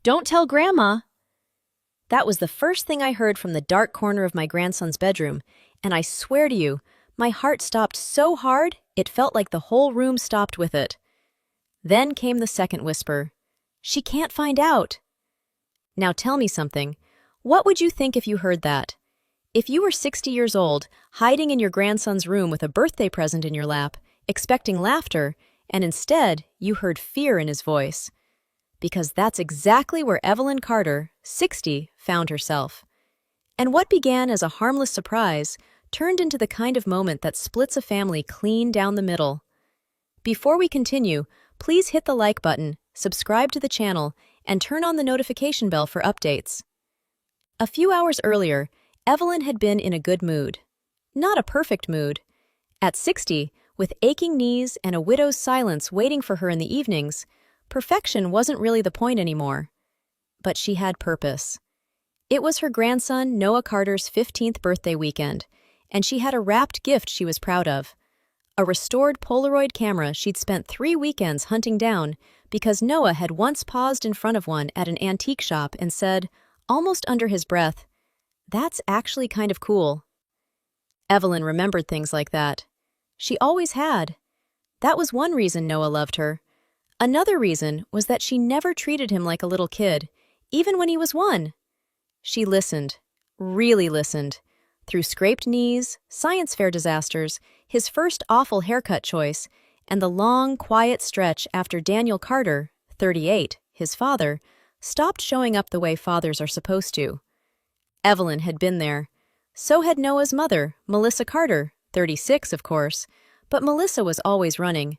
Don't tell Grandma! That was the first thing I heard from the dark corner of my grandson's bedroom, and I swear to you, my heart stopped so hard it felt like the whole room stopped with it. Then came the second whisper. She can't find out. Now tell me something. What would you think if you heard that? If you were 60 years old, hiding in your grandson's room with a birthday present in your lap, expecting laughter, and instead you heard fear in his voice. Because that's exactly where Evelyn Carter, 60, found herself. And what began as a harmless surprise turned into the kind of moment that splits a family clean down the middle. Before we continue, please hit the like button, subscribe to the channel, and turn on the notification bell for updates. A few hours earlier, Evelyn had been in a good mood. Not a perfect mood. At 60, with aching knees and a widow's silence waiting for her in the evenings, perfection wasn't really the point anymore. But she had purpose. It was her grandson Noah Carter's 15th birthday weekend, and she had a wrapped gift she was proud of. A restored Polaroid camera she'd spent 3 weekends hunting down because Noah had once paused in front of one at an antique shop and said, almost under his breath, "That's actually kind of cool." Evelyn remembered things like that. She always had. That was one reason Noah loved her. Another reason was that she never treated him like a little kid, even when he was 1. She listened, really listened, through scraped knees, science fair disasters, his first awful haircut choice, and the long, quiet stretch after Daniel Carter, 38, his father, stopped showing up the way fathers are supposed to. Evelyn had been there. So had Noah's mother, Melissa Carter, 36, of course, but Melissa was always running.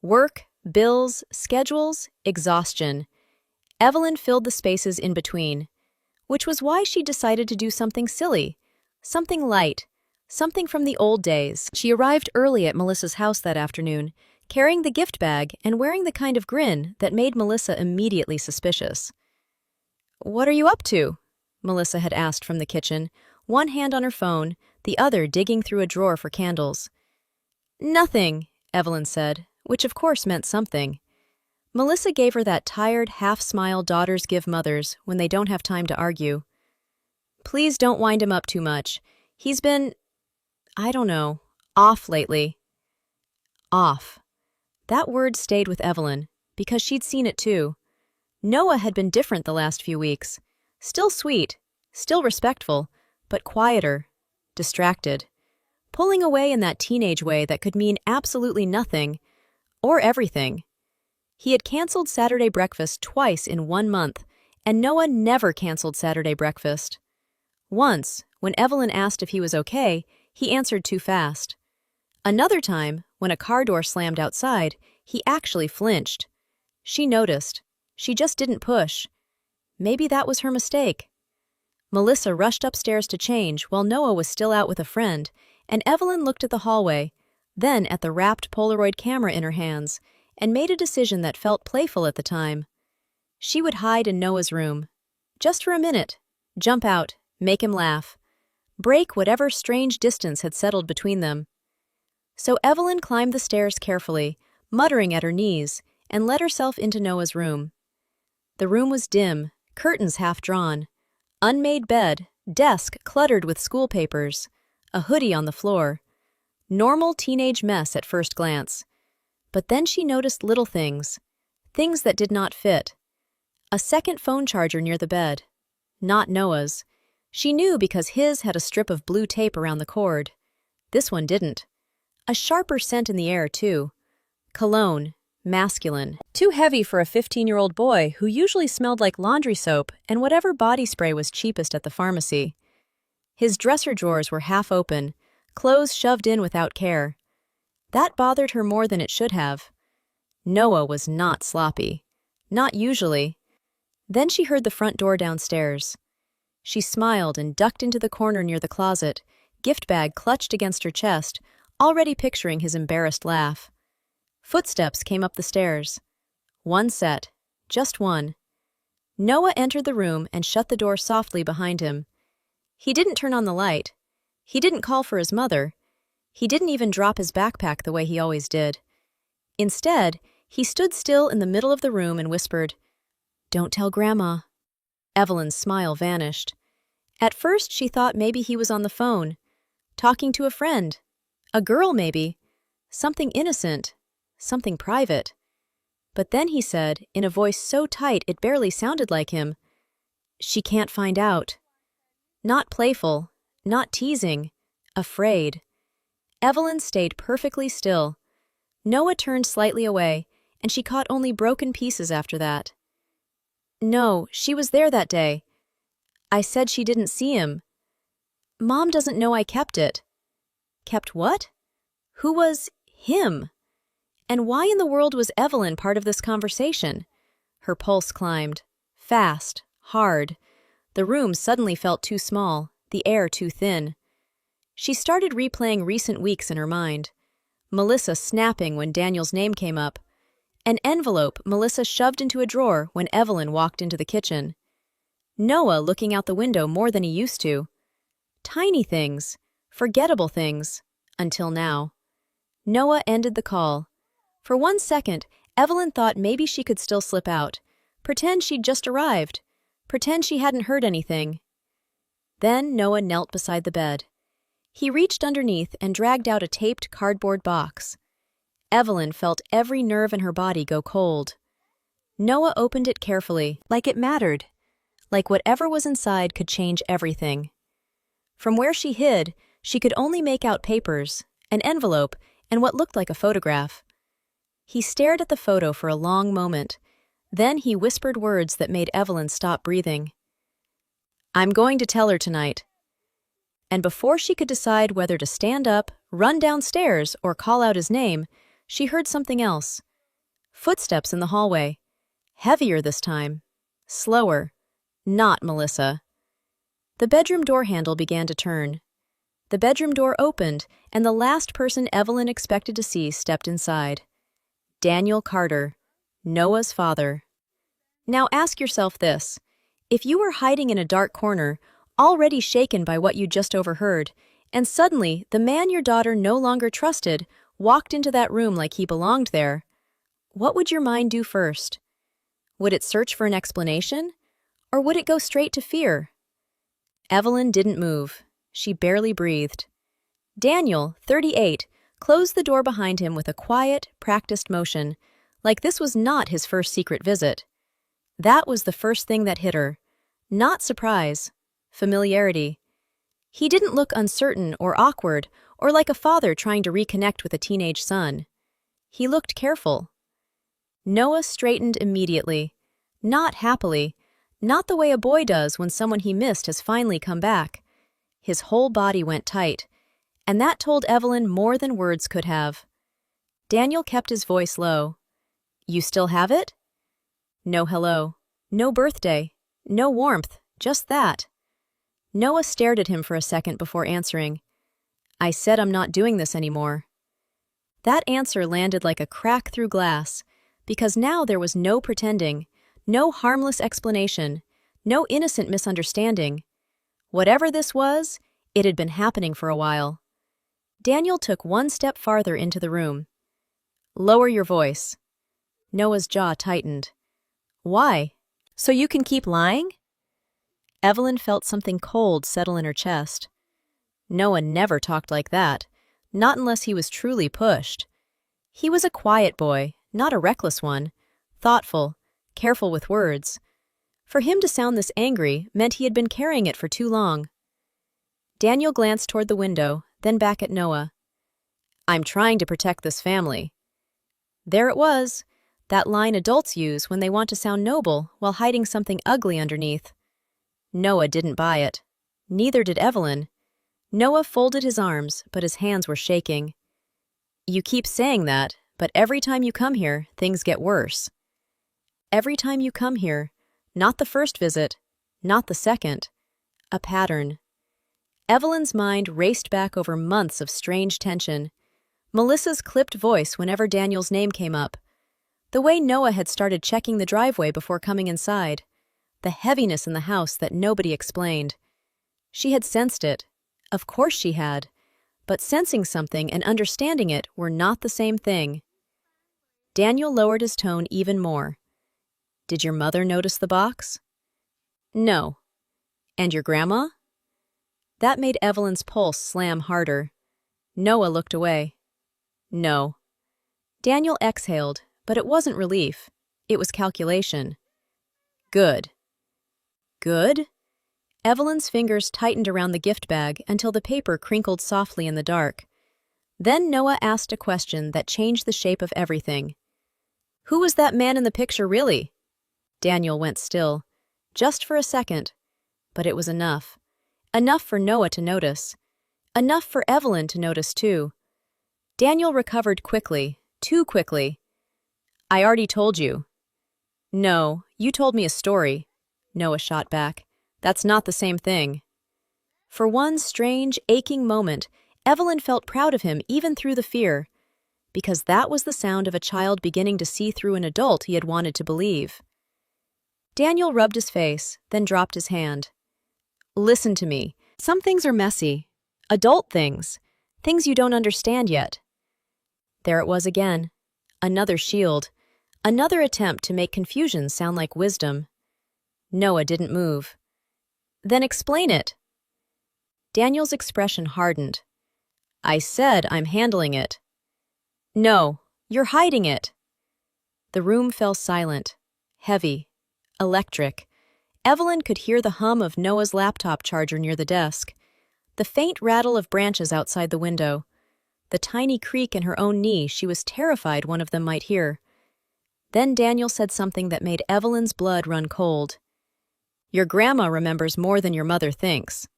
Work, bills, schedules, exhaustion. Evelyn filled the spaces in between, which was why she decided to do something silly, something light, something from the old days. She arrived early at Melissa's house that afternoon, carrying the gift bag and wearing the kind of grin that made Melissa immediately suspicious. "What are you up to?" Melissa had asked from the kitchen, one hand on her phone, the other digging through a drawer for candles. "Nothing," Evelyn said, which of course meant something. Melissa gave her that tired half-smile daughters give mothers when they don't have time to argue. "Please don't wind him up too much. He's been, I don't know, off lately." Off. That word stayed with Evelyn, because she'd seen it too. Noah had been different the last few weeks. Still sweet, still respectful, but quieter, distracted, pulling away in that teenage way that could mean absolutely nothing, or everything. He had canceled Saturday breakfast twice in 1 month, and Noah never canceled Saturday breakfast. Once, when Evelyn asked if he was okay, he answered too fast. Another time, when a car door slammed outside, he actually flinched. She noticed. She just didn't push. Maybe that was her mistake. Melissa rushed upstairs to change while Noah was still out with a friend, and Evelyn looked at the hallway, then at the wrapped Polaroid camera in her hands, and made a decision that felt playful at the time. She would hide in Noah's room. Just for a minute. Jump out, make him laugh. Break whatever strange distance had settled between them. So Evelyn climbed the stairs carefully, muttering at her knees, and let herself into Noah's room. The room was dim, curtains half drawn. Unmade bed, desk cluttered with school papers, a hoodie on the floor. Normal teenage mess at first glance. But then she noticed little things, things that did not fit. A second phone charger near the bed. Not Noah's. She knew because his had a strip of blue tape around the cord. This one didn't. A sharper scent in the air, too. Cologne, masculine. Too heavy for a 15-year-old boy who usually smelled like laundry soap and whatever body spray was cheapest at the pharmacy. His dresser drawers were half open, clothes shoved in without care. That bothered her more than it should have. Noah was not sloppy. Not usually. Then she heard the front door downstairs. She smiled and ducked into the corner near the closet, gift bag clutched against her chest, already picturing his embarrassed laugh. Footsteps came up the stairs. One set. Just one. Noah entered the room and shut the door softly behind him. He didn't turn on the light. He didn't call for his mother. He didn't even drop his backpack the way he always did. Instead, he stood still in the middle of the room and whispered, "Don't tell Grandma." Evelyn's smile vanished. At first, she thought maybe he was on the phone, talking to a friend. A girl, maybe. Something innocent. Something private. But then he said, in a voice so tight it barely sounded like him, "She can't find out." Not playful, not teasing, afraid. Evelyn stayed perfectly still. Noah turned slightly away, and she caught only broken pieces after that. "No, she was there that day. I said she didn't see him. Mom doesn't know I kept it." Kept what? Who was him? And why in the world was Evelyn part of this conversation? Her pulse climbed. Fast, hard. The room suddenly felt too small, the air too thin. She started replaying recent weeks in her mind. Melissa snapping when Daniel's name came up. An envelope Melissa shoved into a drawer when Evelyn walked into the kitchen. Noah looking out the window more than he used to. Tiny things, forgettable things, until now. Noah ended the call. For 1 second, Evelyn thought maybe she could still slip out, pretend she'd just arrived, pretend she hadn't heard anything. Then Noah knelt beside the bed. He reached underneath and dragged out a taped cardboard box. Evelyn felt every nerve in her body go cold. Noah opened it carefully, like it mattered, like whatever was inside could change everything. From where she hid, she could only make out papers, an envelope, and what looked like a photograph. He stared at the photo for a long moment. Then he whispered words that made Evelyn stop breathing. "I'm going to tell her tonight." And before she could decide whether to stand up, run downstairs, or call out his name, she heard something else. Footsteps in the hallway. Heavier this time. Slower. Not Melissa. The bedroom door handle began to turn. The bedroom door opened, and the last person Evelyn expected to see stepped inside. Daniel Carter, Noah's father. Now ask yourself this. If you were hiding in a dark corner, already shaken by what you just overheard, and suddenly the man your daughter no longer trusted walked into that room like he belonged there, what would your mind do first? Would it search for an explanation? Or would it go straight to fear? Evelyn didn't move. She barely breathed. Daniel, 38, closed the door behind him with a quiet, practiced motion, like this was not his first secret visit. That was the first thing that hit her. Not surprise. Familiarity. He didn't look uncertain or awkward, or like a father trying to reconnect with a teenage son. He looked careful. Noah straightened immediately. Not happily. Not the way a boy does when someone he missed has finally come back. His whole body went tight, and that told Evelyn more than words could have. Daniel kept his voice low. "You still have it?" No hello. No birthday. No warmth. Just that. Noah stared at him for a second before answering. "I said I'm not doing this anymore." That answer landed like a crack through glass, because now there was no pretending, no harmless explanation, no innocent misunderstanding. Whatever this was, it had been happening for a while. Daniel took 1 step farther into the room. "Lower your voice." Noah's jaw tightened. "Why? So you can keep lying?" Evelyn felt something cold settle in her chest. Noah never talked like that, not unless he was truly pushed. He was a quiet boy, not a reckless one, thoughtful, careful with words. For him to sound this angry meant he had been carrying it for too long. Daniel glanced toward the window, then back at Noah. "I'm trying to protect this family." There it was, that line adults use when they want to sound noble while hiding something ugly underneath. Noah didn't buy it. Neither did Evelyn. Noah folded his arms, but his hands were shaking. "You keep saying that, but every time you come here, things get worse." Every time you come here, not the first visit, not the second, a pattern. Evelyn's mind raced back over months of strange tension. Melissa's clipped voice whenever Daniel's name came up. The way Noah had started checking the driveway before coming inside. The heaviness in the house that nobody explained. She had sensed it. Of course she had. But sensing something and understanding it were not the same thing. Daniel lowered his tone even more. "Did your mother notice the box?" No. And your grandma? That made Evelyn's pulse slam harder. Noah looked away. No. Daniel exhaled, but it wasn't relief. It was calculation. Good. Good? Evelyn's fingers tightened around the gift bag until the paper crinkled softly in the dark. Then Noah asked a question that changed the shape of everything. Who was that man in the picture, really? Daniel went still. Just for a second. But it was enough. Enough for Noah to notice. Enough for Evelyn to notice, too. Daniel recovered quickly, too quickly. I already told you. No, you told me a story, Noah shot back. That's not the same thing. For one strange, aching moment, Evelyn felt proud of him even through the fear, because that was the sound of a child beginning to see through an adult he had wanted to believe. Daniel rubbed his face, then dropped his hand. Listen to me. Some things are messy. Adult things. Things you don't understand yet. There it was again. Another shield. Another attempt to make confusion sound like wisdom. Noah didn't move. Then explain it. Daniel's expression hardened. I said I'm handling it. No, you're hiding it. The room fell silent, heavy, electric. Evelyn could hear the hum of Noah's laptop charger near the desk, the faint rattle of branches outside the window, the tiny creak in her own knee she was terrified one of them might hear. Then Daniel said something that made Evelyn's blood run cold. Your grandma remembers more than your mother thinks.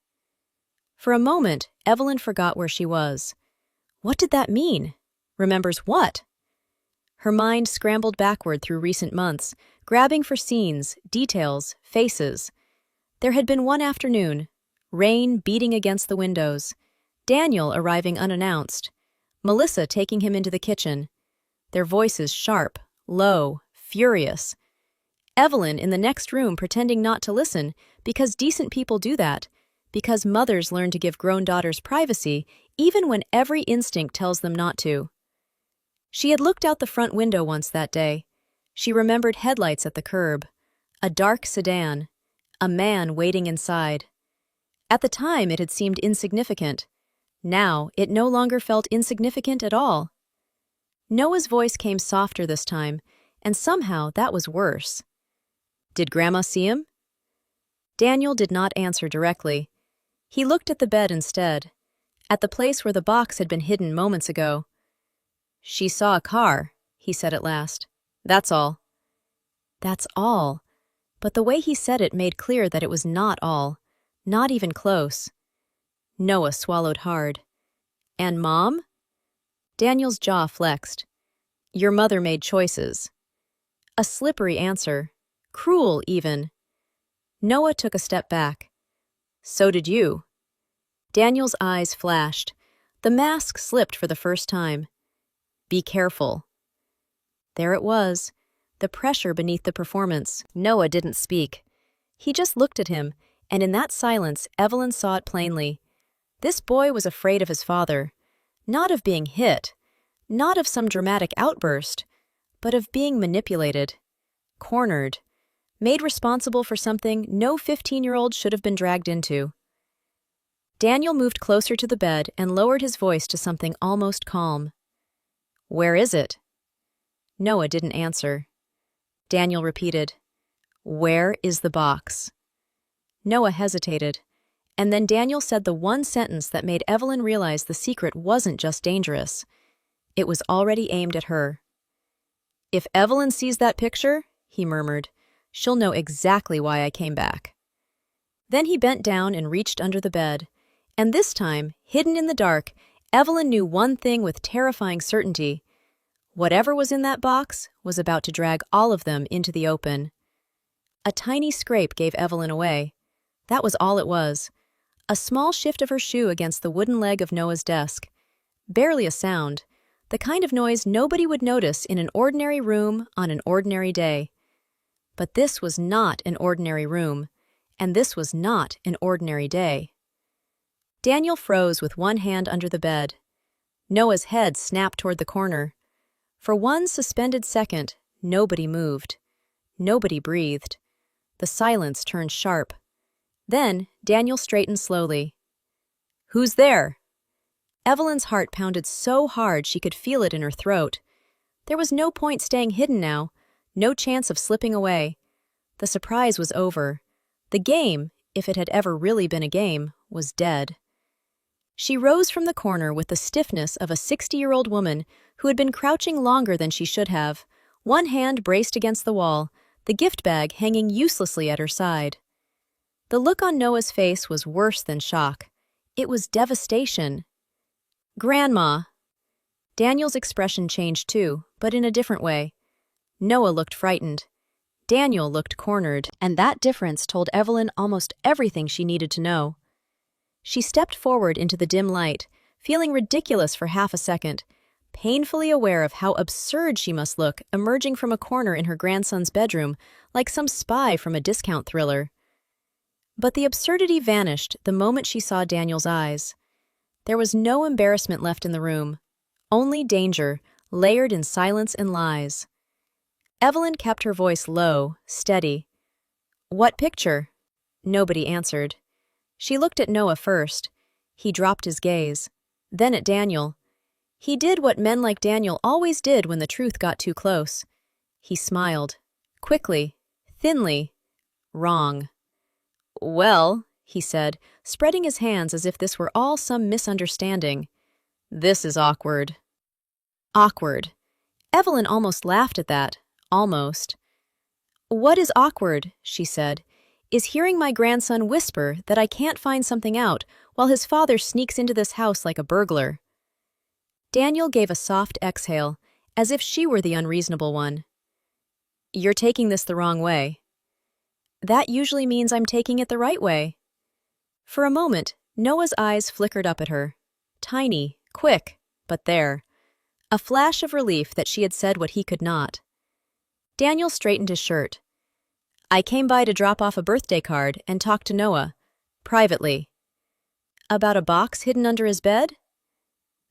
For a moment, Evelyn forgot where she was. What did that mean? Remembers what? Her mind scrambled backward through recent months, grabbing for scenes, details, faces. There had been one afternoon, rain beating against the windows, Daniel arriving unannounced, Melissa taking him into the kitchen, their voices sharp, low, furious. Evelyn in the next room pretending not to listen because decent people do that, because mothers learn to give grown daughters privacy even when every instinct tells them not to. She had looked out the front window once that day. She remembered headlights at the curb, a dark sedan, a man waiting inside. At the time, it had seemed insignificant. Now, it no longer felt insignificant at all. Noah's voice came softer this time, and somehow that was worse. Did Grandma see him? Daniel did not answer directly. He looked at the bed instead, at the place where the box had been hidden moments ago. She saw a car, he said at last. That's all. That's all. But the way he said it made clear that it was not all, not even close. Noah swallowed hard. And Mom? Daniel's jaw flexed. Your mother made choices. A slippery answer. Cruel, even. Noah took a step back. So did you. Daniel's eyes flashed. The mask slipped for the first time. Be careful. There it was, the pressure beneath the performance. Noah didn't speak. He just looked at him, and in that silence, Evelyn saw it plainly. This boy was afraid of his father, not of being hit, not of some dramatic outburst, but of being manipulated, cornered, made responsible for something no 15-year-old should have been dragged into. Daniel moved closer to the bed and lowered his voice to something almost calm. Where is it? Noah didn't answer. Daniel repeated, Where is the box? Noah hesitated, and then Daniel said the one sentence that made Evelyn realize the secret wasn't just dangerous. It was already aimed at her. If Evelyn sees that picture, he murmured, she'll know exactly why I came back. Then he bent down and reached under the bed, and this time, hidden in the dark, Evelyn knew one thing with terrifying certainty. Whatever was in that box was about to drag all of them into the open. A tiny scrape gave Evelyn away. That was all it was. A small shift of her shoe against the wooden leg of Noah's desk. Barely a sound, the kind of noise nobody would notice in an ordinary room on an ordinary day. But this was not an ordinary room, and this was not an ordinary day. Daniel froze with one hand under the bed. Noah's head snapped toward the corner. For one suspended second, nobody moved. Nobody breathed. The silence turned sharp. Then Daniel straightened slowly. "Who's there?" Evelyn's heart pounded so hard she could feel it in her throat. There was no point staying hidden now, no chance of slipping away. The surprise was over. The game, if it had ever really been a game, was dead. She rose from the corner with the stiffness of a 60-year-old woman who had been crouching longer than she should have, one hand braced against the wall, the gift bag hanging uselessly at her side. The look on Noah's face was worse than shock. It was devastation. "Grandma!" Daniel's expression changed too, but in a different way. Noah looked frightened. Daniel looked cornered, and that difference told Evelyn almost everything she needed to know. She stepped forward into the dim light, feeling ridiculous for half a second, painfully aware of how absurd she must look emerging from a corner in her grandson's bedroom like some spy from a discount thriller. But the absurdity vanished the moment she saw Daniel's eyes. There was no embarrassment left in the room, only danger, layered in silence and lies. Evelyn kept her voice low, steady. "What picture?" Nobody answered. She looked at Noah first. He dropped his gaze. Then at Daniel. He did what men like Daniel always did when the truth got too close. He smiled. Quickly. Thinly. "Wrong." "Well," he said, spreading his hands as if this were all some misunderstanding. "This is awkward." Awkward. Evelyn almost laughed at that. Almost. "What is awkward," she said, "is hearing my grandson whisper that I can't find something out while his father sneaks into this house like a burglar." Daniel gave a soft exhale, as if she were the unreasonable one. "You're taking this the wrong way." "That usually means I'm taking it the right way." For a moment, Noah's eyes flickered up at her. Tiny, quick, but there. A flash of relief that she had said what he could not. Daniel straightened his shirt. "I came by to drop off a birthday card and talk to Noah. Privately." "About a box hidden under his bed?"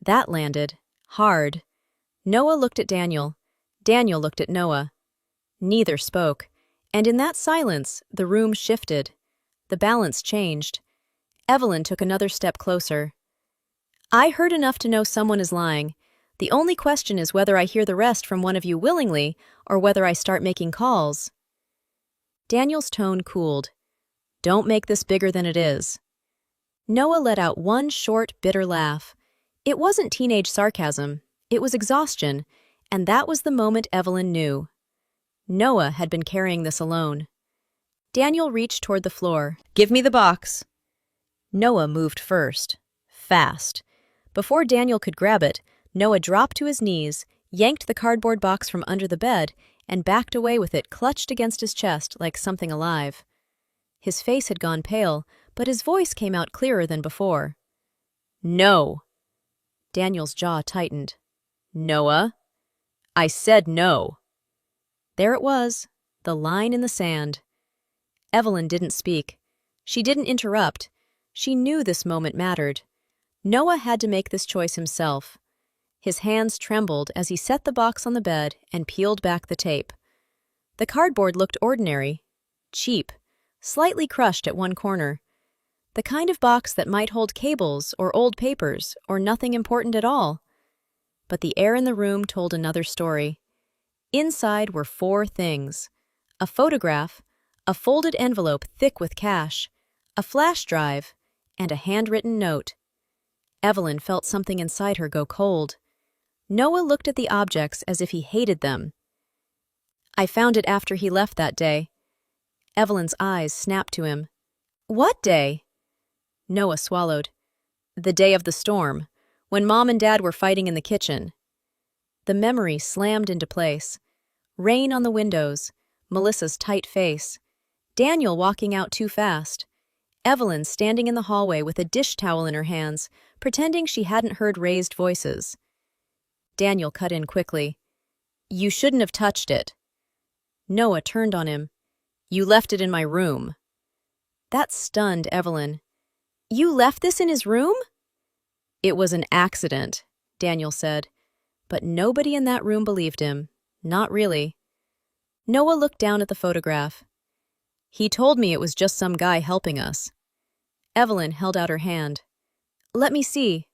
That landed. Hard. Noah looked at Daniel. Daniel looked at Noah. Neither spoke, and in that silence, the room shifted. The balance changed. Evelyn took another step closer. "I heard enough to know someone is lying. The only question is whether I hear the rest from one of you willingly or whether I start making calls." Daniel's tone cooled. "Don't make this bigger than it is." Noah let out one short, bitter laugh. It wasn't teenage sarcasm. It was exhaustion, and that was the moment Evelyn knew. Noah had been carrying this alone. Daniel reached toward the floor. "Give me the box." Noah moved first. Fast. Before Daniel could grab it, Noah dropped to his knees, yanked the cardboard box from under the bed, and backed away with it clutched against his chest like something alive. His face had gone pale, but his voice came out clearer than before. "No." Daniel's jaw tightened. "Noah?" "I said no." There it was, the line in the sand. Evelyn didn't speak. She didn't interrupt. She knew this moment mattered. Noah had to make this choice himself. His hands trembled as he set the box on the bed and peeled back the tape. The cardboard looked ordinary, cheap, slightly crushed at one corner. The kind of box that might hold cables or old papers or nothing important at all. But the air in the room told another story. Inside were 4 things: a photograph, a folded envelope thick with cash, a flash drive, and a handwritten note. Evelyn felt something inside her go cold. Noah looked at the objects as if he hated them. "I found it after he left that day." Evelyn's eyes snapped to him. "What day?" Noah swallowed. "The day of the storm, when Mom and Dad were fighting in the kitchen." The memory slammed into place. Rain on the windows, Melissa's tight face, Daniel walking out too fast, Evelyn standing in the hallway with a dish towel in her hands, pretending she hadn't heard raised voices. Daniel cut in quickly. "You shouldn't have touched it." Noah turned on him. "You left it in my room." That stunned Evelyn. "You left this in his room?" "It was an accident," Daniel said. But nobody in that room believed him. Not really. Noah looked down at the photograph. He told me it was just some guy helping us. Evelyn held out her hand. Let me see.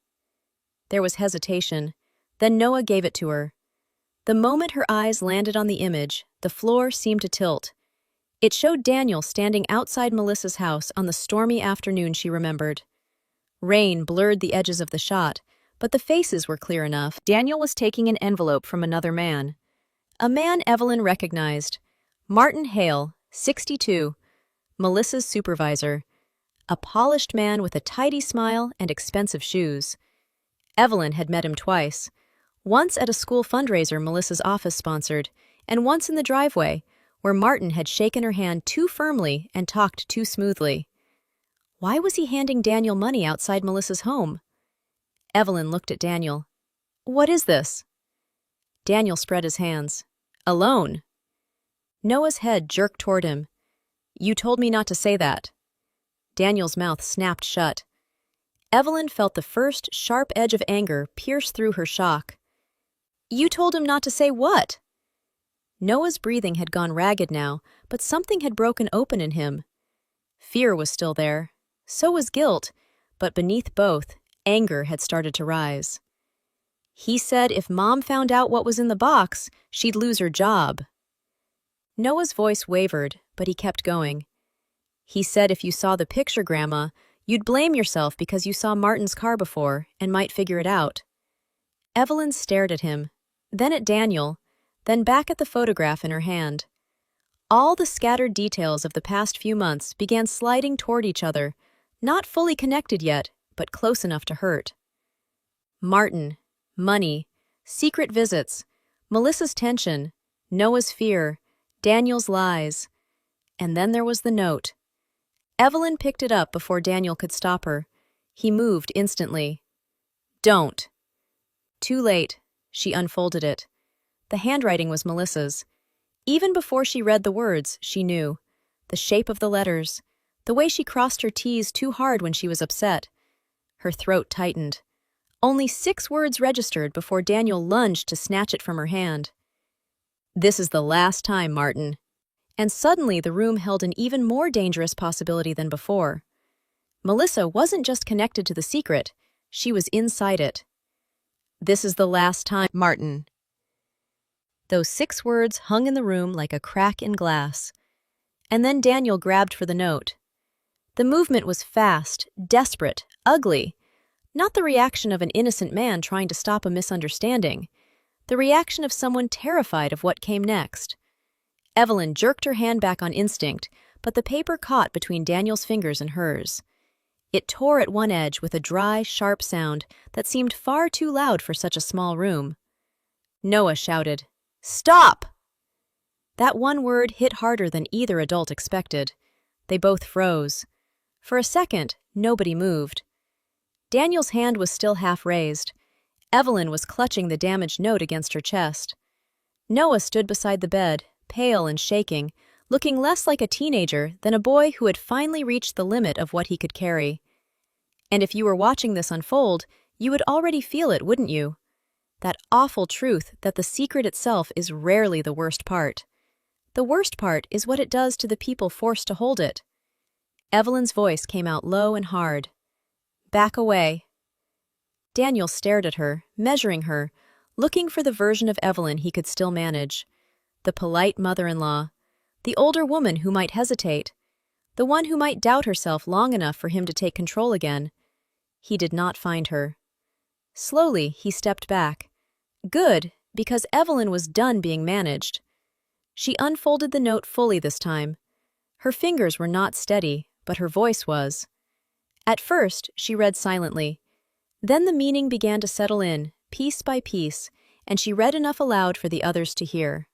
There was hesitation. Then Noah gave it to her. The moment her eyes landed on the image, the floor seemed to tilt. It showed Daniel standing outside Melissa's house on the stormy afternoon she remembered. Rain blurred the edges of the shot, but the faces were clear enough. Daniel was taking an envelope from another man. A man Evelyn recognized. Martin Hale, 62, Melissa's supervisor. A polished man with a tidy smile and expensive shoes. Evelyn had met him twice. Once at a school fundraiser Melissa's office sponsored, and once in the driveway, where Martin had shaken her hand too firmly and talked too smoothly. Why was he handing Daniel money outside Melissa's home? Evelyn looked at Daniel. What is this? Daniel spread his hands. A loan. Noah's head jerked toward him. You told me not to say that. Daniel's mouth snapped shut. Evelyn felt the first sharp edge of anger pierce through her shock. You told him not to say what? Noah's breathing had gone ragged now, but something had broken open in him. Fear was still there. So was guilt, but beneath both, anger had started to rise. He said if Mom found out what was in the box, she'd lose her job. Noah's voice wavered, but he kept going. He said if you saw the picture, Grandma, you'd blame yourself because you saw Martin's car before and might figure it out. Evelyn stared at him, then at Daniel, then back at the photograph in her hand. All the scattered details of the past few months began sliding toward each other, not fully connected yet, but close enough to hurt. Martin, money, secret visits, Melissa's tension, Noah's fear, Daniel's lies. And then there was the note. Evelyn picked it up before Daniel could stop her. He moved instantly. Don't. Too late. She unfolded it. The handwriting was Melissa's. Even before she read the words, she knew. The shape of the letters. The way she crossed her T's too hard when she was upset. Her throat tightened. Only 6 words registered before Daniel lunged to snatch it from her hand. This is the last time, Martin. And suddenly the room held an even more dangerous possibility than before. Melissa wasn't just connected to the secret, she was inside it. This is the last time, Martin. Those 6 words hung in the room like a crack in glass. And then Daniel grabbed for the note. The movement was fast, desperate, ugly. Not the reaction of an innocent man trying to stop a misunderstanding. The reaction of someone terrified of what came next. Evelyn jerked her hand back on instinct, but the paper caught between Daniel's fingers and hers. It tore at one edge with a dry, sharp sound that seemed far too loud for such a small room. Noah shouted, "Stop!" That one word hit harder than either adult expected. They both froze. For a second, nobody moved. Daniel's hand was still half raised. Evelyn was clutching the damaged note against her chest. Noah stood beside the bed, pale and shaking, looking less like a teenager than a boy who had finally reached the limit of what he could carry. And if you were watching this unfold, you would already feel it, wouldn't you? That awful truth that the secret itself is rarely the worst part. The worst part is what it does to the people forced to hold it. Evelyn's voice came out low and hard. Back away. Daniel stared at her, measuring her, looking for the version of Evelyn he could still manage. The polite mother-in-law, the older woman who might hesitate, the one who might doubt herself long enough for him to take control again. He did not find her. Slowly, he stepped back. Good, because Evelyn was done being managed. She unfolded the note fully this time. Her fingers were not steady, but her voice was. At first, she read silently. Then the meaning began to settle in, piece by piece, and she read enough aloud for the others to hear.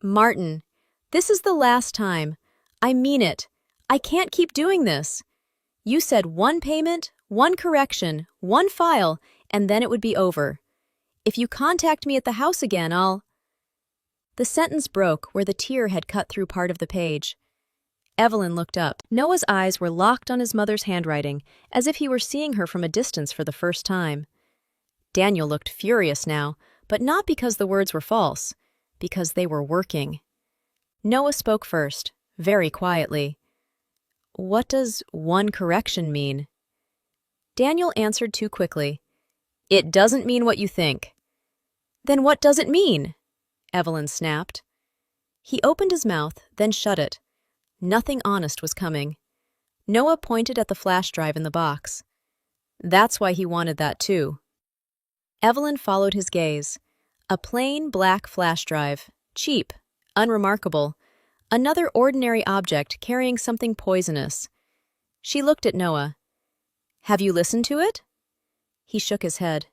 Martin, this is the last time. I mean it. I can't keep doing this. You said 1 payment, 1 correction, 1 file, and then it would be over. If you contact me at the house again, I'll... The sentence broke where the tear had cut through part of the page. Evelyn looked up. Noah's eyes were locked on his mother's handwriting, as if he were seeing her from a distance for the first time. Daniel looked furious now, but not because the words were false, because they were working. Noah spoke first, very quietly. "What does one correction mean?" Daniel answered too quickly. "It doesn't mean what you think." "Then what does it mean?" Evelyn snapped. He opened his mouth, then shut it. Nothing honest was coming. Noah pointed at the flash drive in the box. "That's why he wanted that too." Evelyn followed his gaze. A plain black flash drive. Cheap. Unremarkable. Another ordinary object carrying something poisonous. She looked at Noah. "Have you listened to it?" He shook his head.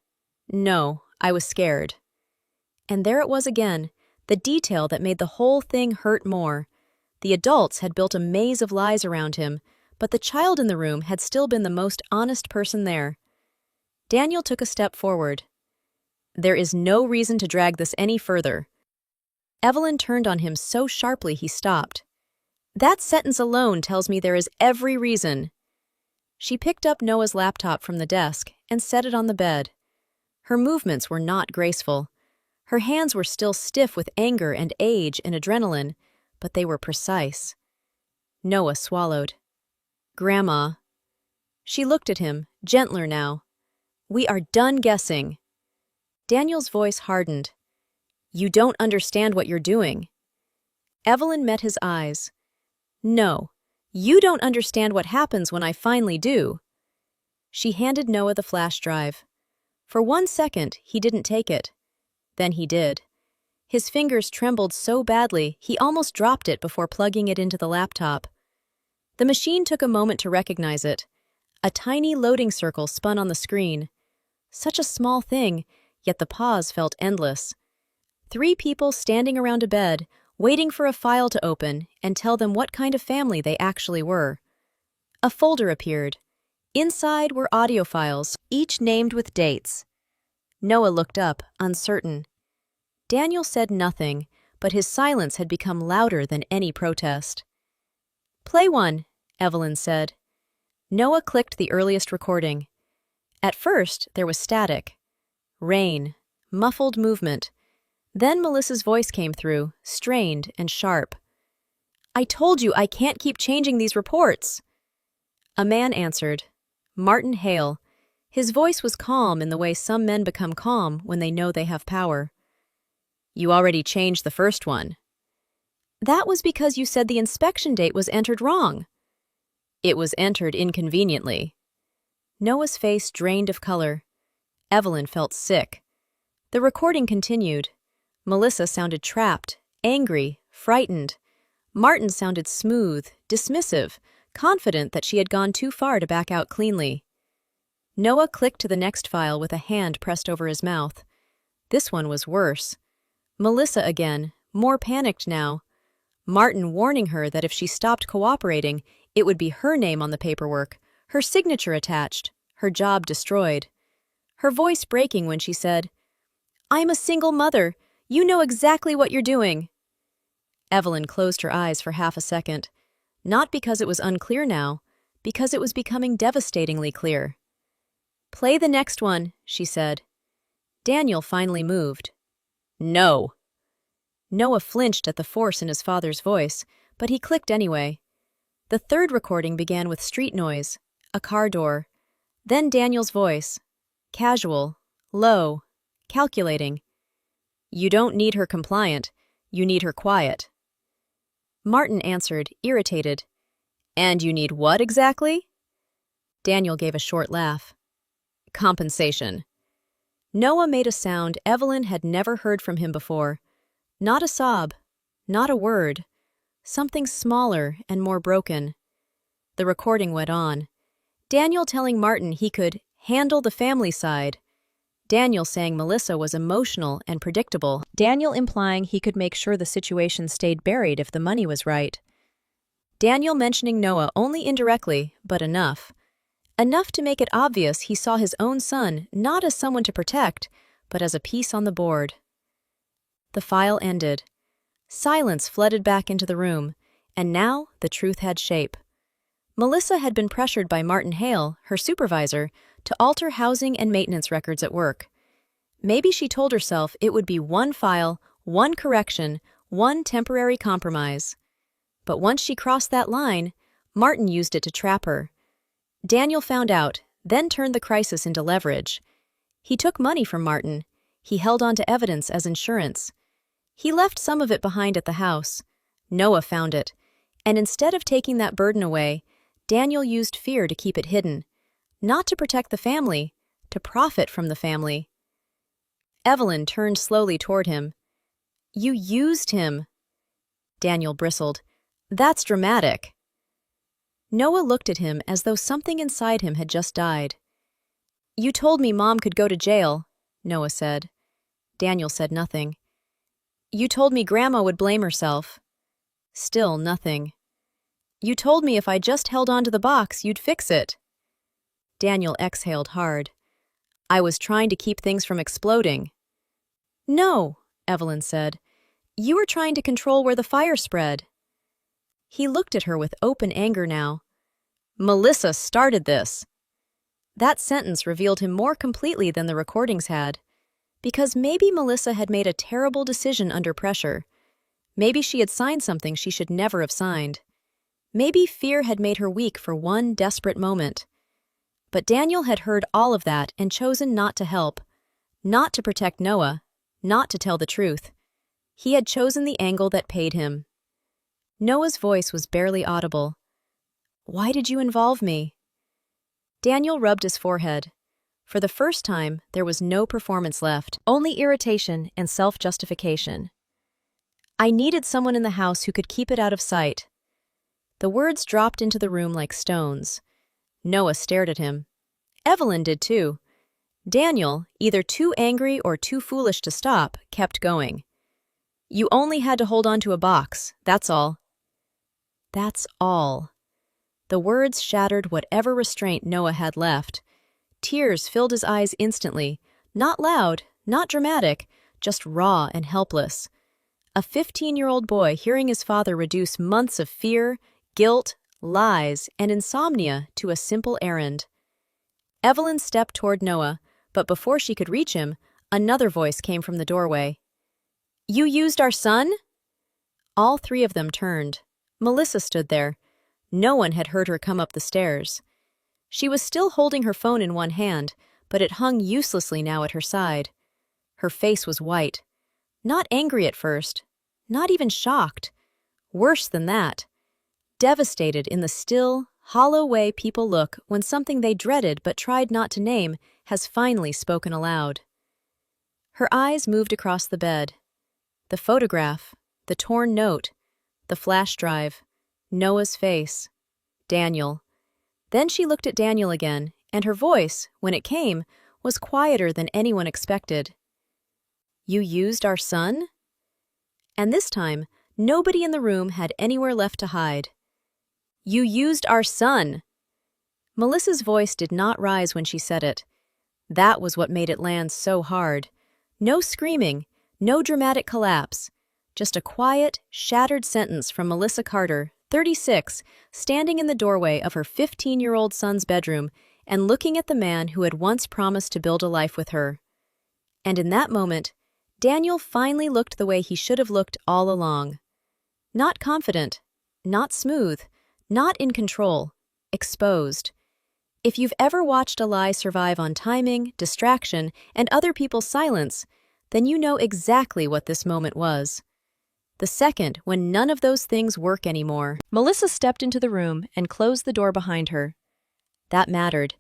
"No, I was scared." And there it was again, the detail that made the whole thing hurt more. The adults had built a maze of lies around him, but the child in the room had still been the most honest person there. Daniel took a step forward. "There is no reason to drag this any further." Evelyn turned on him so sharply he stopped. "That sentence alone tells me there is every reason." She picked up Noah's laptop from the desk and set it on the bed. Her movements were not graceful. Her hands were still stiff with anger and age and adrenaline, but they were precise. Noah swallowed. "Grandma." She looked at him, gentler now. "We are done guessing." Daniel's voice hardened. "You don't understand what you're doing." Evelyn met his eyes. "No, you don't understand what happens when I finally do." She handed Noah the flash drive. For 1 second, he didn't take it. Then he did. His fingers trembled so badly he almost dropped it before plugging it into the laptop. The machine took a moment to recognize it. A tiny loading circle spun on the screen. Such a small thing, yet the pause felt endless. 3 people standing around a bed, waiting for a file to open and tell them what kind of family they actually were. A folder appeared. Inside were audio files, each named with dates. Noah looked up, uncertain. Daniel said nothing, but his silence had become louder than any protest. "Play one," Evelyn said. Noah clicked the earliest recording. At first, there was static. Rain, muffled movement. Then Melissa's voice came through, strained and sharp. "I told you I can't keep changing these reports." A man answered. Martin Hale. His voice was calm in the way some men become calm when they know they have power. "You already changed the first one." "That was because you said the inspection date was entered wrong." "It was entered inconveniently." Noah's face drained of color. Evelyn felt sick. The recording continued. Melissa sounded trapped, angry, frightened. Martin sounded smooth, dismissive, confident that she had gone too far to back out cleanly. Noah clicked to the next file with a hand pressed over his mouth. This one was worse. Melissa again, more panicked now. Martin warning her that if she stopped cooperating, it would be her name on the paperwork, her signature attached, her job destroyed. Her voice breaking when she said, "I'm a single mother. You know exactly what you're doing." Evelyn closed her eyes for half a second. Not because it was unclear now, because it was becoming devastatingly clear. "Play the next one," she said. Daniel finally moved. "No." Noah flinched at the force in his father's voice, but he clicked anyway. The third recording began with street noise, a car door. Then Daniel's voice. Casual, low, calculating. "You don't need her compliant, you need her quiet." Martin answered, irritated. "And you need what exactly?" Daniel gave a short laugh. "Compensation." Noah made a sound Evelyn had never heard from him before. Not a sob, not a word. Something smaller and more broken. The recording went on. Daniel telling Martin he could handle the family side. Daniel saying Melissa was emotional and predictable. Daniel implying he could make sure the situation stayed buried if the money was right. Daniel mentioning Noah only indirectly, but enough. Enough to make it obvious he saw his own son not as someone to protect, but as a piece on the board. The file ended. Silence flooded back into the room, and now the truth had shape. Melissa had been pressured by Martin Hale, her supervisor, to alter housing and maintenance records at work. Maybe she told herself it would be one file, one correction, one temporary compromise. But once she crossed that line, Martin used it to trap her. Daniel found out, then turned the crisis into leverage. He took money from Martin. He held on to evidence as insurance. He left some of it behind at the house. Noah found it, and instead of taking that burden away, Daniel used fear to keep it hidden. Not to protect the family, to profit from the family. Evelyn turned slowly toward him. "You used him." Daniel bristled. "That's dramatic." Noah looked at him as though something inside him had just died. "You told me Mom could go to jail," Noah said. Daniel said nothing. "You told me Grandma would blame herself." Still nothing. "You told me if I just held on to the box, you'd fix it." Daniel exhaled hard. "I was trying to keep things from exploding." "No," Evelyn said. "You were trying to control where the fire spread." He looked at her with open anger now. "Melissa started this." That sentence revealed him more completely than the recordings had. Because maybe Melissa had made a terrible decision under pressure. Maybe she had signed something she should never have signed. Maybe fear had made her weak for one desperate moment. But Daniel had heard all of that and chosen not to help. Not to protect Noah. Not to tell the truth. He had chosen the angle that paid him. Noah's voice was barely audible. "Why did you involve me?" Daniel rubbed his forehead. For the first time, there was no performance left, only irritation and self-justification. "I needed someone in the house who could keep it out of sight." The words dropped into the room like stones. Noah stared at him. Evelyn did too. Daniel, either too angry or too foolish to stop, kept going. "You only had to hold on to a box, that's all." That's all. The words shattered whatever restraint Noah had left. Tears filled his eyes instantly, not loud, not dramatic, just raw and helpless. A 15-year-old boy hearing his father reduce months of fear, guilt, lies, and insomnia to a simple errand. Evelyn stepped toward Noah, but before she could reach him, another voice came from the doorway. "You used our son?" All three of them turned. Melissa stood there. No one had heard her come up the stairs. She was still holding her phone in one hand, but it hung uselessly now at her side. Her face was white. Not angry at first. Not even shocked. Worse than that. Devastated in the still, hollow way people look when something they dreaded but tried not to name has finally spoken aloud. Her eyes moved across the bed. The photograph, the torn note, the flash drive, Noah's face, Daniel. Then she looked at Daniel again, and her voice, when it came, was quieter than anyone expected. "You used our son?" And this time, nobody in the room had anywhere left to hide. "You used our son!" Melissa's voice did not rise when she said it. That was what made it land so hard. No screaming, no dramatic collapse. Just a quiet, shattered sentence from Melissa Carter, 36, standing in the doorway of her 15-year-old son's bedroom and looking at the man who had once promised to build a life with her. And in that moment, Daniel finally looked the way he should have looked all along. Not confident, not smooth, not in control, exposed. If you've ever watched a lie survive on timing, distraction, and other people's silence, then you know exactly what this moment was. The second when none of those things work anymore. Melissa stepped into the room and closed the door behind her. That mattered.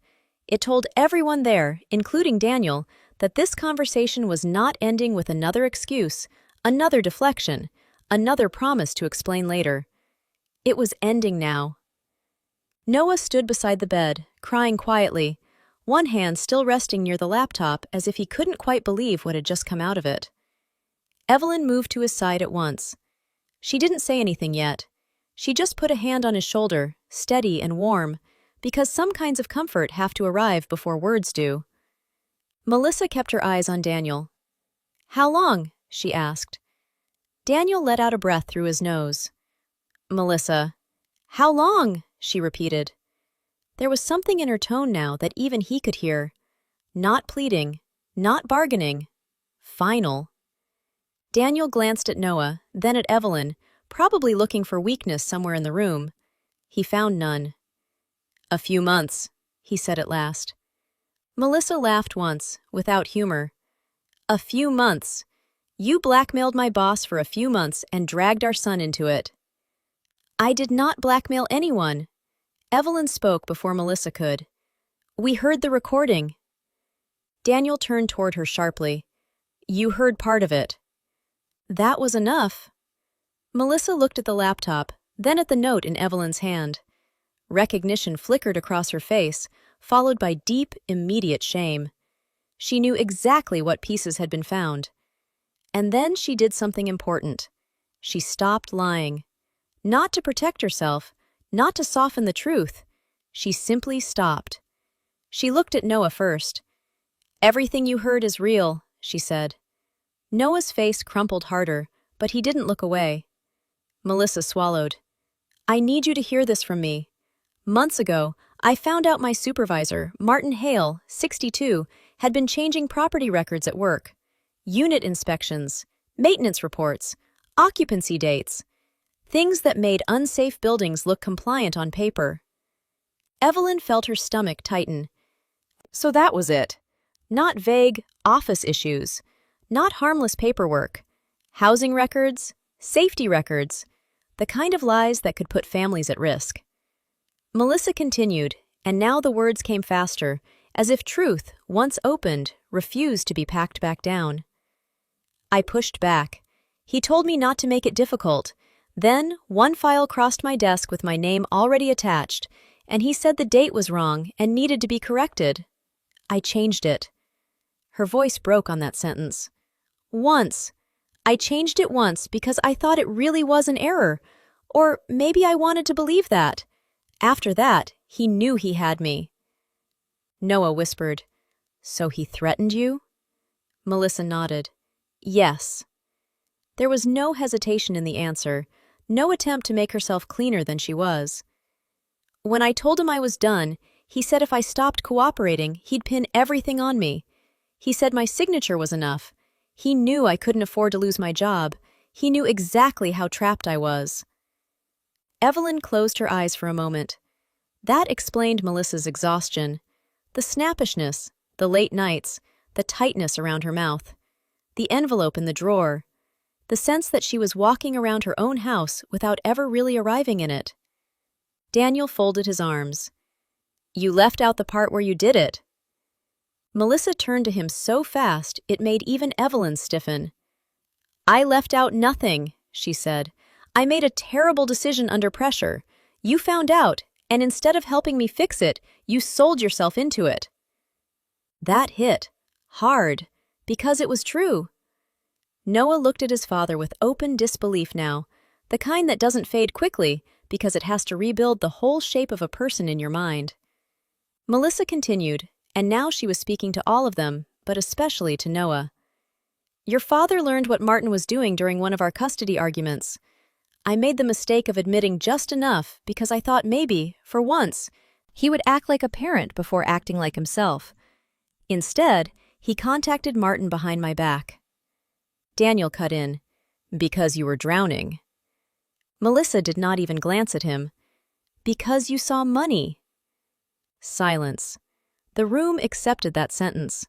It told everyone there, including Daniel, that this conversation was not ending with another excuse, another deflection, another promise to explain later. It was ending now. Noah stood beside the bed, crying quietly, one hand still resting near the laptop as if he couldn't quite believe what had just come out of it. Evelyn moved to his side at once. She didn't say anything yet. She just put a hand on his shoulder, steady and warm, because some kinds of comfort have to arrive before words do. Melissa kept her eyes on Daniel. "How long?" she asked. Daniel let out a breath through his nose. "Melissa, how long?" she repeated. There was something in her tone now that even he could hear. Not pleading, not bargaining. Final. Daniel glanced at Noah, then at Evelyn, probably looking for weakness somewhere in the room. He found none. "A few months," he said at last. Melissa laughed once, without humor. "A few months. You blackmailed my boss for a few months and dragged our son into it." "I did not blackmail anyone." Evelyn spoke before Melissa could. "We heard the recording." Daniel turned toward her sharply. "You heard part of it." "That was enough." Melissa looked at the laptop, then at the note in Evelyn's hand. Recognition flickered across her face, followed by deep, immediate shame. She knew exactly what pieces had been found. And then she did something important. She stopped lying. Not to protect herself, not to soften the truth. She simply stopped. She looked at Noah first. "Everything you heard is real," she said. Noah's face crumpled harder, but he didn't look away. Melissa swallowed. "I need you to hear this from me. Months ago, I found out my supervisor, Martin Hale, 62, had been changing property records at work. Unit inspections, maintenance reports, occupancy dates. Things that made unsafe buildings look compliant on paper." Evelyn felt her stomach tighten. So that was it. Not vague office issues. Not harmless paperwork. Housing records, safety records. The kind of lies that could put families at risk. Melissa continued, and now the words came faster, as if truth, once opened, refused to be packed back down. "I pushed back. He told me not to make it difficult. Then, one file crossed my desk with my name already attached, and he said the date was wrong and needed to be corrected. I changed it." Her voice broke on that sentence. "Once. I changed it once because I thought it really was an error. Or maybe I wanted to believe that. After that, he knew he had me." Noah whispered, "So he threatened you?" Melissa nodded. "Yes." There was no hesitation in the answer, no attempt to make herself cleaner than she was. "When I told him I was done, he said if I stopped cooperating, he'd pin everything on me. He said my signature was enough. He knew I couldn't afford to lose my job. He knew exactly how trapped I was." Evelyn closed her eyes for a moment. That explained Melissa's exhaustion. The snappishness, the late nights, the tightness around her mouth. The envelope in the drawer. The sense that she was walking around her own house without ever really arriving in it. Daniel folded his arms. "You left out the part where you did it." Melissa turned to him so fast it made even Evelyn stiffen. "I left out nothing," she said. "I made a terrible decision under pressure. You found out, and instead of helping me fix it, you sold yourself into it." That hit. Hard. Because it was true. Noah looked at his father with open disbelief now, the kind that doesn't fade quickly because it has to rebuild the whole shape of a person in your mind. Melissa continued, and now she was speaking to all of them, but especially to Noah. "Your father learned what Martin was doing during one of our custody arguments. I made the mistake of admitting just enough because I thought maybe, for once, he would act like a parent before acting like himself. Instead, he contacted Martin behind my back." Daniel cut in, "Because you were drowning." Melissa did not even glance at him. "Because you saw money." Silence. The room accepted that sentence.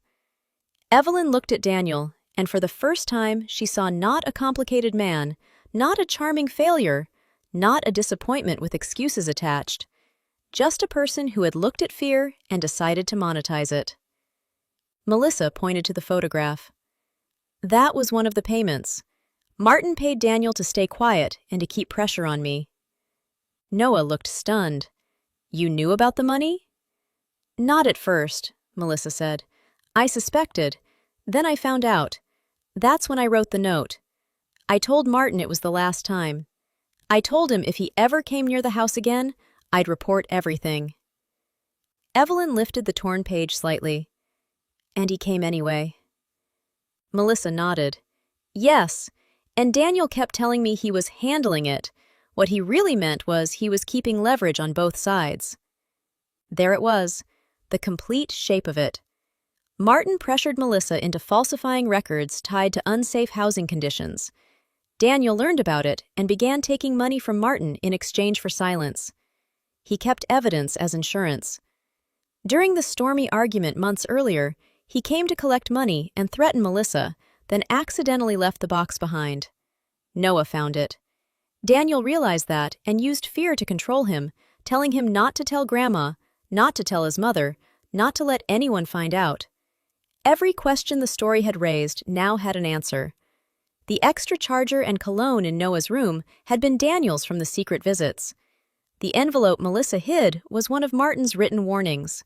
Evelyn looked at Daniel, and for the first time she saw not a complicated man, not a charming failure, not a disappointment with excuses attached, just a person who had looked at fear and decided to monetize it. Melissa pointed to the photograph. "That was one of the payments. Martin paid Daniel to stay quiet and to keep pressure on me." Noah looked stunned. "You knew about the money?" "Not at first," Melissa said. "I suspected. Then I found out. That's when I wrote the note. I told Martin it was the last time. I told him if he ever came near the house again, I'd report everything." Evelyn lifted the torn page slightly. "And he came anyway." Melissa nodded. "Yes, and Daniel kept telling me he was handling it. What he really meant was he was keeping leverage on both sides." There it was, the complete shape of it. Martin pressured Melissa into falsifying records tied to unsafe housing conditions. Daniel learned about it and began taking money from Martin in exchange for silence. He kept evidence as insurance. During the stormy argument months earlier, he came to collect money and threaten Melissa, then accidentally left the box behind. Noah found it. Daniel realized that and used fear to control him, telling him not to tell Grandma, not to tell his mother, not to let anyone find out. Every question the story had raised now had an answer. The extra charger and cologne in Noah's room had been Daniel's from the secret visits. The envelope Melissa hid was one of Martin's written warnings.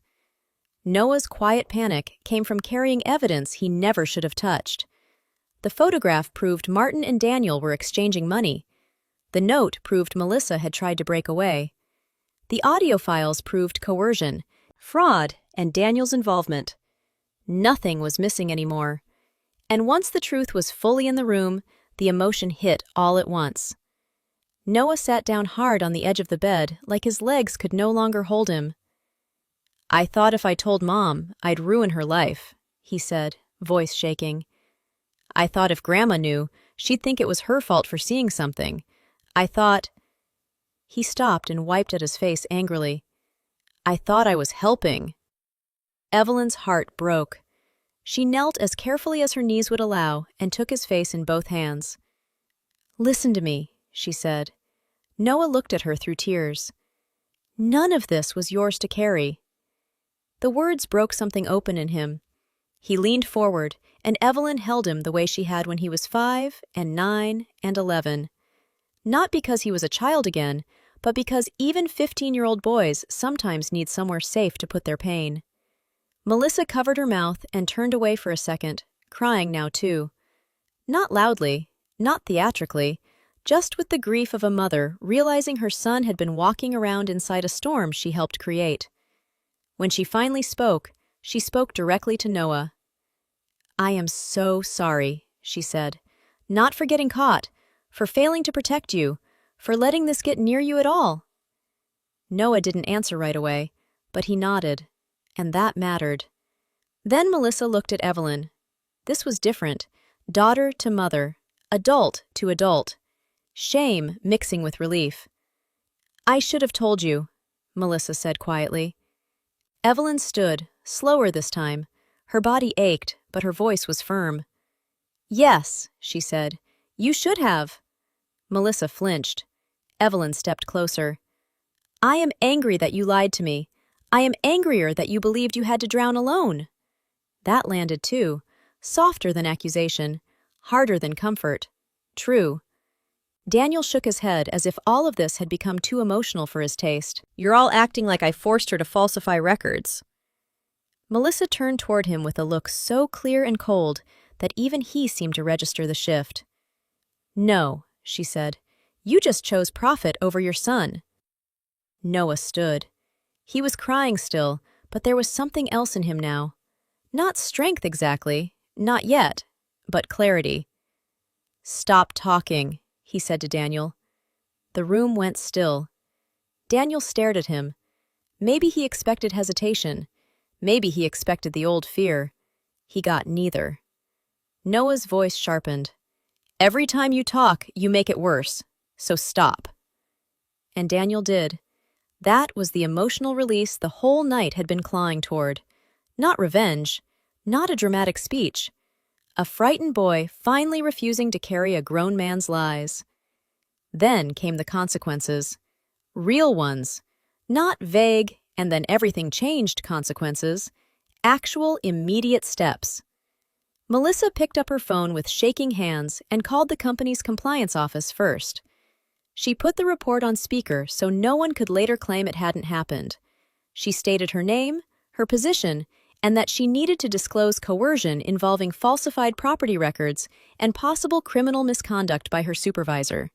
Noah's quiet panic came from carrying evidence he never should have touched. The photograph proved Martin and Daniel were exchanging money. The note proved Melissa had tried to break away. The audio files proved coercion, fraud, and Daniel's involvement. Nothing was missing anymore. And once the truth was fully in the room, the emotion hit all at once. Noah sat down hard on the edge of the bed, like his legs could no longer hold him. "I thought if I told Mom, I'd ruin her life," he said, voice shaking. "I thought if Grandma knew, she'd think it was her fault for seeing something. I thought—" He stopped and wiped at his face angrily. "I thought I was helping." Evelyn's heart broke. She knelt as carefully as her knees would allow and took his face in both hands. "Listen to me," she said. Noah looked at her through tears. "None of this was yours to carry." The words broke something open in him. He leaned forward, and Evelyn held him the way she had when he was 5 and 9 and 11. Not because he was a child again, but because even 15-year-old boys sometimes need somewhere safe to put their pain. Melissa covered her mouth and turned away for a second, crying now too. Not loudly, not theatrically, just with the grief of a mother realizing her son had been walking around inside a storm she helped create. When she finally spoke, she spoke directly to Noah. "I am so sorry," she said. "Not for getting caught, for failing to protect you, for letting this get near you at all." Noah didn't answer right away, but he nodded, and that mattered. Then Melissa looked at Evelyn. This was different. Daughter to mother, adult to adult. Shame mixing with relief. "I should have told you," Melissa said quietly. Evelyn stood, slower this time. Her body ached, but her voice was firm. "Yes," she said. "You should have." Melissa flinched. Evelyn stepped closer. "I am angry that you lied to me. I am angrier that you believed you had to drown alone." That landed too, softer than accusation, harder than comfort. True. Daniel shook his head as if all of this had become too emotional for his taste. "You're all acting like I forced her to falsify records." Melissa turned toward him with a look so clear and cold that even he seemed to register the shift. "No," she said. "You just chose profit over your son." Noah stood. He was crying still, but there was something else in him now. Not strength exactly, not yet, but clarity. "Stop talking," he said to Daniel. The room went still. Daniel stared at him. Maybe he expected hesitation. Maybe he expected the old fear. He got neither. Noah's voice sharpened. "Every time you talk, you make it worse, so stop." And Daniel did. That was the emotional release the whole night had been clawing toward. Not revenge, not a dramatic speech. A frightened boy finally refusing to carry a grown man's lies. Then came the consequences. Real ones. Not vague, and then everything changed consequences. Actual, immediate steps. Melissa picked up her phone with shaking hands and called the company's compliance office first. She put the report on speaker so no one could later claim it hadn't happened. She stated her name, her position, and that she needed to disclose coercion involving falsified property records and possible criminal misconduct by her supervisor.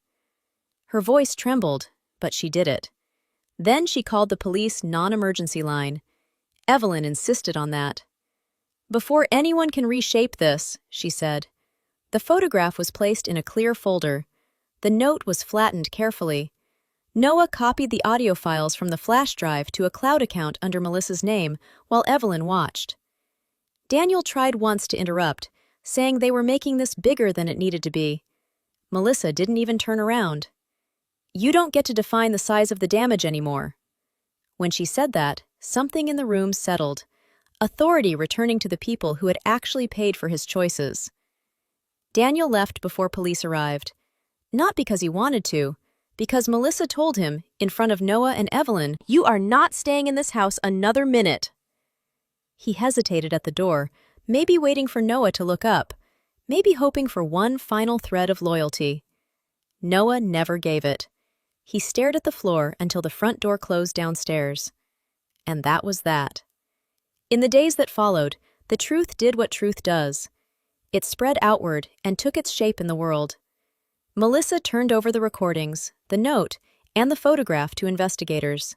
Her voice trembled, but she did it. Then she called the police non-emergency line. Evelyn insisted on that. "Before anyone can reshape this," she said. The photograph was placed in a clear folder. The note was flattened carefully. Noah copied the audio files from the flash drive to a cloud account under Melissa's name while Evelyn watched. Daniel tried once to interrupt, saying they were making this bigger than it needed to be. Melissa didn't even turn around. "You don't get to define the size of the damage anymore." When she said that, something in the room settled, authority returning to the people who had actually paid for his choices. Daniel left before police arrived. Not because he wanted to, because Melissa told him, in front of Noah and Evelyn, "You are not staying in this house another minute." He hesitated at the door, maybe waiting for Noah to look up, maybe hoping for one final thread of loyalty. Noah never gave it. He stared at the floor until the front door closed downstairs. And that was that. In the days that followed, the truth did what truth does. It spread outward and took its shape in the world. Melissa turned over the recordings, the note, and the photograph to investigators.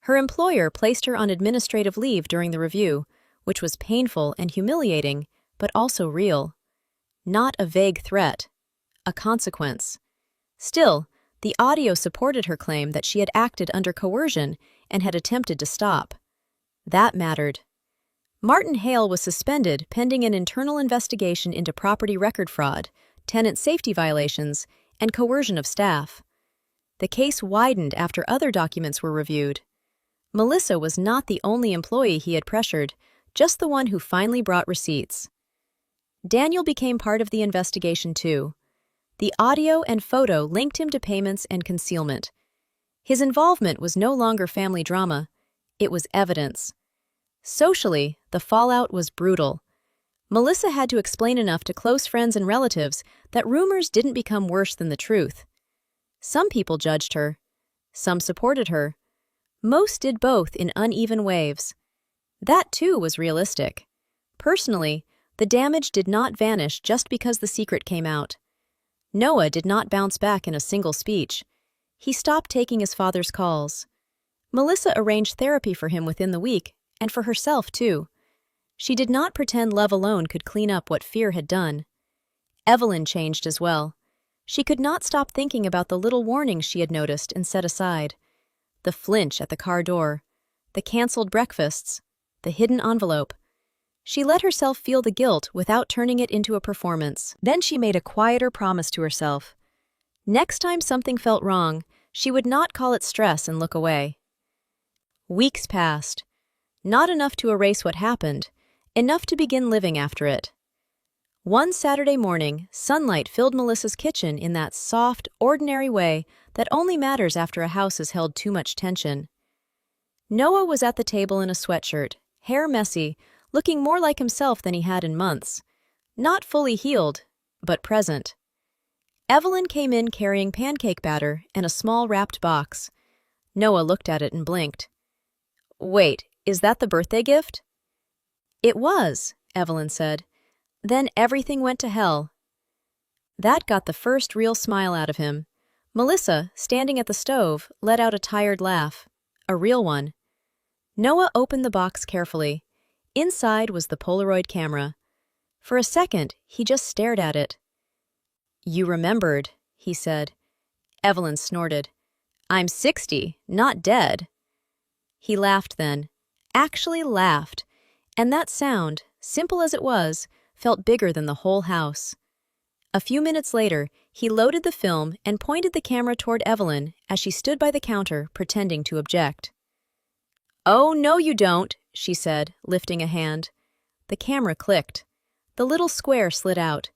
Her employer placed her on administrative leave during the review, which was painful and humiliating, but also real. Not a vague threat, a consequence. Still, the audio supported her claim that she had acted under coercion and had attempted to stop. That mattered. Martin Hale was suspended pending an internal investigation into property record fraud, tenant safety violations, and coercion of staff. The case widened after other documents were reviewed. Melissa was not the only employee he had pressured, just the one who finally brought receipts. Daniel became part of the investigation too. The audio and photo linked him to payments and concealment. His involvement was no longer family drama, it was evidence. Socially, the fallout was brutal. Melissa had to explain enough to close friends and relatives that rumors didn't become worse than the truth. Some people judged her. Some supported her. Most did both in uneven waves. That too was realistic. Personally, the damage did not vanish just because the secret came out. Noah did not bounce back in a single speech. He stopped taking his father's calls. Melissa arranged therapy for him within the week, and for herself too. She did not pretend love alone could clean up what fear had done. Evelyn changed as well. She could not stop thinking about the little warnings she had noticed and set aside. The flinch at the car door, the canceled breakfasts, the hidden envelope. She let herself feel the guilt without turning it into a performance. Then she made a quieter promise to herself. Next time something felt wrong, she would not call it stress and look away. Weeks passed. Not enough to erase what happened, enough to begin living after it. One Saturday morning, sunlight filled Melissa's kitchen in that soft, ordinary way that only matters after a house has held too much tension. Noah was at the table in a sweatshirt, hair messy, looking more like himself than he had in months. Not fully healed, but present. Evelyn came in carrying pancake batter and a small wrapped box. Noah looked at it and blinked. "Wait, is that the birthday gift?" "It was," Evelyn said. Then everything went to hell. That got the first real smile out of him. Melissa, standing at the stove, let out a tired laugh. A real one. Noah opened the box carefully. Inside was the Polaroid camera. For a second, he just stared at it. "You remembered," he said. Evelyn snorted. "I'm 60, not dead." He laughed then. Actually laughed. And that sound, simple as it was, felt bigger than the whole house. A few minutes later, he loaded the film and pointed the camera toward Evelyn as she stood by the counter, pretending to object. "Oh, no you don't," she said, lifting a hand. The camera clicked. The little square slid out.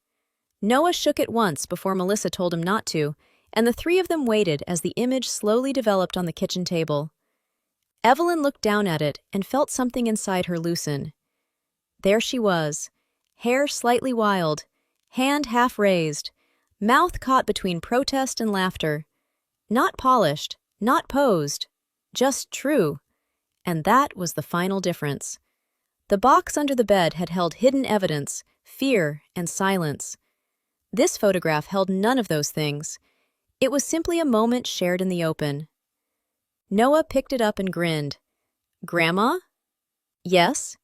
Noah shook it once before Melissa told him not to, and the three of them waited as the image slowly developed on the kitchen table. Evelyn looked down at it and felt something inside her loosen. There she was, hair slightly wild, hand half raised, mouth caught between protest and laughter. Not polished, not posed, just true. And that was the final difference. The box under the bed had held hidden evidence, fear, and silence. This photograph held none of those things. It was simply a moment shared in the open. Noah picked it up and grinned. "Grandma?" "Yes."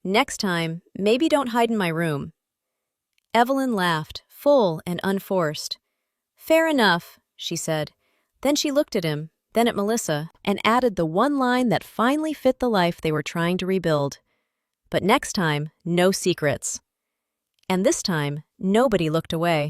"Next time, maybe don't hide in my room." Evelyn laughed, full and unforced. "Fair enough," she said. Then she looked at him, then at Melissa, and added the one line that finally fit the life they were trying to rebuild. "But next time, no secrets." And this time, nobody looked away.